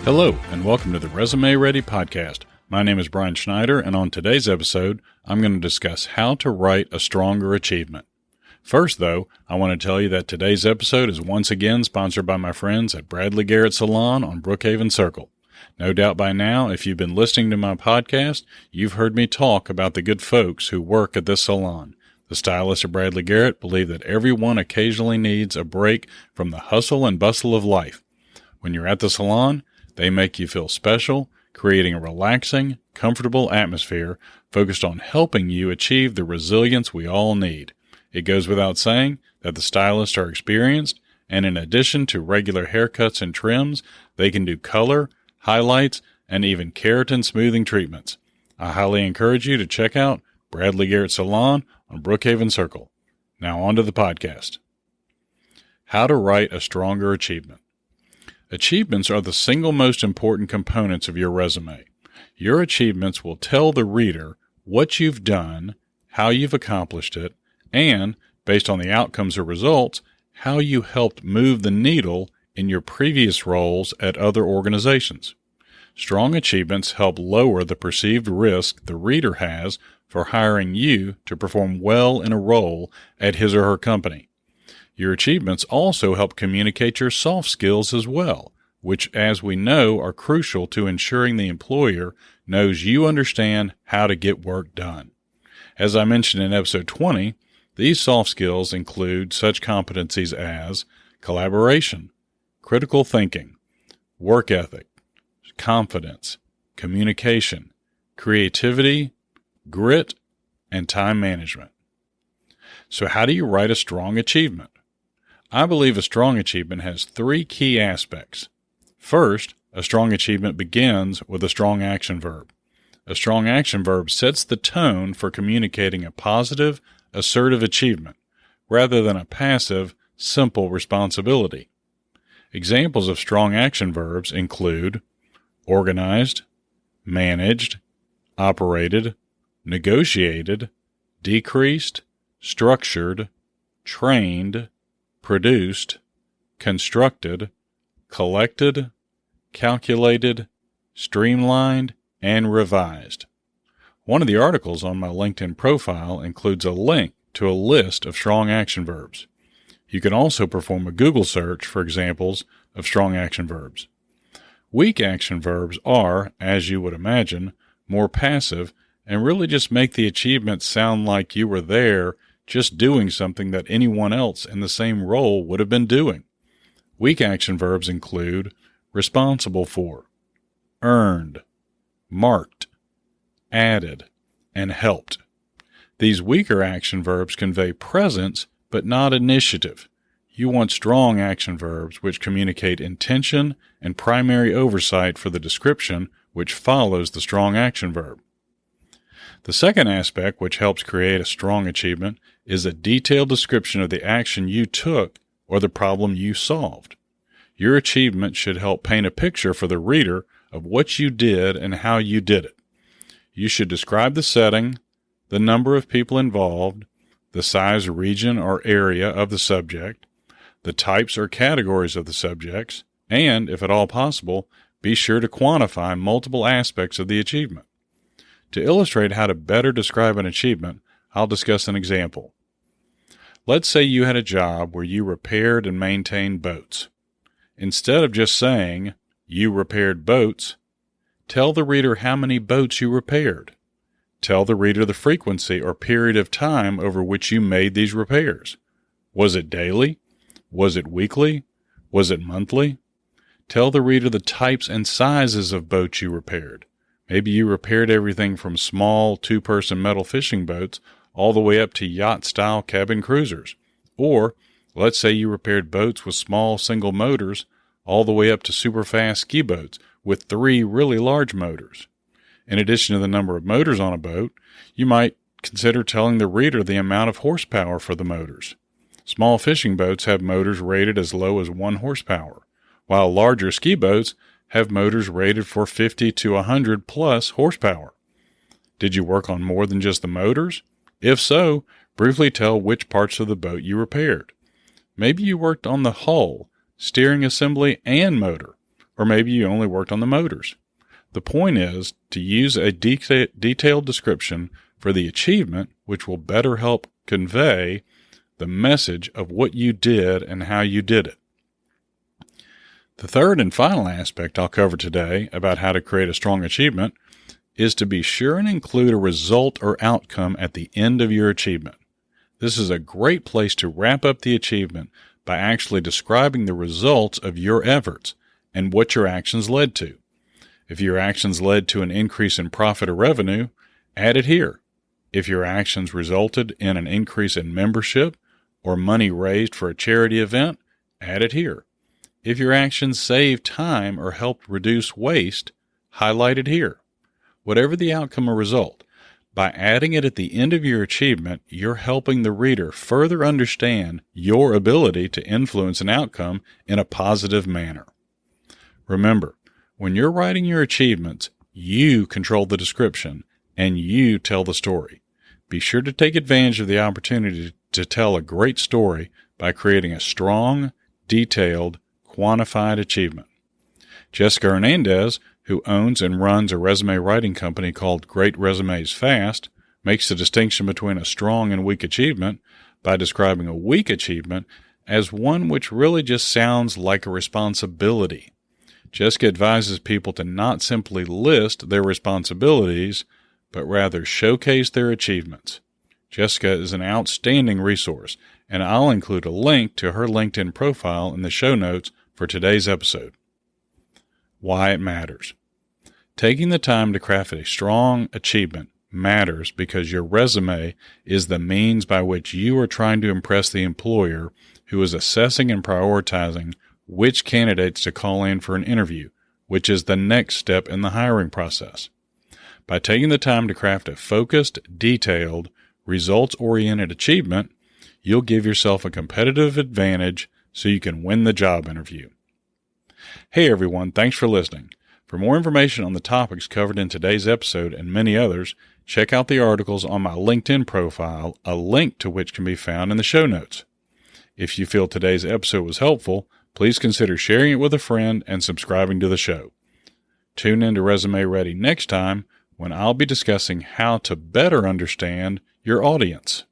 Hello, and welcome to the Resume Ready podcast. My name is Brian Schneider, and on today's episode, I'm going to discuss how to write a stronger achievement. First, though, I want to tell you that today's episode is once again sponsored by my friends at Bradley Garrett Salon on Brookhaven Circle. No doubt by now, if you've been listening to my podcast, you've heard me talk about the good folks who work at this salon. The stylists at Bradley Garrett believe that everyone occasionally needs a break from the hustle and bustle of life. When you're at the salon, they make you feel special, creating a relaxing, comfortable atmosphere focused on helping you achieve the resilience we all need. It goes without saying that the stylists are experienced, and in addition to regular haircuts and trims, they can do color, highlights, and even keratin smoothing treatments. I highly encourage you to check out Bradley Garrett Salon on Brookhaven Circle. Now on to the podcast. How to write a stronger achievement. Achievements are the single most important components of your resume. Your achievements will tell the reader what you've done, how you've accomplished it, and, based on the outcomes or results, how you helped move the needle in your previous roles at other organizations. Strong achievements help lower the perceived risk the reader has for hiring you to perform well in a role at his or her company. Your achievements also help communicate your soft skills as well, which, as we know, are crucial to ensuring the employer knows you understand how to get work done. As I mentioned in episode 20, these soft skills include such competencies as collaboration, critical thinking, work ethic, confidence, communication, creativity, grit, and time management. So how do you write a strong achievement? I believe a strong achievement has three key aspects. First, a strong achievement begins with a strong action verb. A strong action verb sets the tone for communicating a positive, assertive achievement, rather than a passive, simple responsibility. Examples of strong action verbs include organized, managed, operated, negotiated, decreased, structured, trained, produced, constructed, collected, calculated, streamlined, and revised. One of the articles on my LinkedIn profile includes a link to a list of strong action verbs. You can also perform a Google search for examples of strong action verbs. Weak action verbs are, as you would imagine, more passive and really just make the achievement sound like you were there just doing something that anyone else in the same role would have been doing. Weak action verbs include responsible for, earned, marked, added, and helped. These weaker action verbs convey presence but not initiative. You want strong action verbs which communicate intention and primary oversight for the description which follows the strong action verb. The second aspect which helps create a strong achievement is a detailed description of the action you took or the problem you solved. Your achievement should help paint a picture for the reader of what you did and how you did it. You should describe the setting, the number of people involved, the size, region, or area of the subject, the types or categories of the subjects, and, if at all possible, be sure to quantify multiple aspects of the achievement. To illustrate how to better describe an achievement, I'll discuss an example. Let's say you had a job where you repaired and maintained boats. Instead of just saying, "You repaired boats," tell the reader how many boats you repaired. Tell the reader the frequency or period of time over which you made these repairs. Was it daily? Was it weekly? Was it monthly? Tell the reader the types and sizes of boats you repaired. Maybe you repaired everything from small two-person metal fishing boats all the way up to yacht-style cabin cruisers. Or, let's say you repaired boats with small single motors all the way up to super-fast ski boats with 3 really large motors. In addition to the number of motors on a boat, you might consider telling the reader the amount of horsepower for the motors. Small fishing boats have motors rated as low as 1 horsepower, while larger ski boats have motors rated for 50 to 100 plus horsepower. Did you work on more than just the motors? If so, briefly tell which parts of the boat you repaired. Maybe you worked on the hull, steering assembly, and motor. or maybe you only worked on the motors. The point is to use a detailed description for the achievement, which will better help convey the message of what you did and how you did it. The third and final aspect I'll cover today about how to create a strong achievement is to be sure and include a result or outcome at the end of your achievement. This is a great place to wrap up the achievement by actually describing the results of your efforts and what your actions led to. If your actions led to an increase in profit or revenue, add it here. If your actions resulted in an increase in membership or money raised for a charity event, add it here. If your actions saved time or helped reduce waste, highlight it here. Whatever the outcome or result, by adding it at the end of your achievement, you're helping the reader further understand your ability to influence an outcome in a positive manner. Remember, when you're writing your achievements, you control the description and you tell the story. Be sure to take advantage of the opportunity to tell a great story by creating a strong, detailed, quantified achievement. Jessica Hernandez, who owns and runs a resume writing company called Great Resumes Fast, makes the distinction between a strong and weak achievement by describing a weak achievement as one which really just sounds like a responsibility. Jessica advises people to not simply list their responsibilities, but rather showcase their achievements. Jessica is an outstanding resource, and I'll include a link to her LinkedIn profile in the show notes for today's episode. Why it matters. Taking the time to craft a strong achievement matters because your resume is the means by which you are trying to impress the employer who is assessing and prioritizing which candidates to call in for an interview, which is the next step in the hiring process. By taking the time to craft a focused, detailed, results-oriented achievement, you'll give yourself a competitive advantage so you can win the job interview. Hey everyone, thanks for listening. For more information on the topics covered in today's episode and many others, check out the articles on my LinkedIn profile, a link to which can be found in the show notes. If you feel today's episode was helpful, please consider sharing it with a friend and subscribing to the show. Tune in to Resume Ready next time when I'll be discussing how to better understand your audience.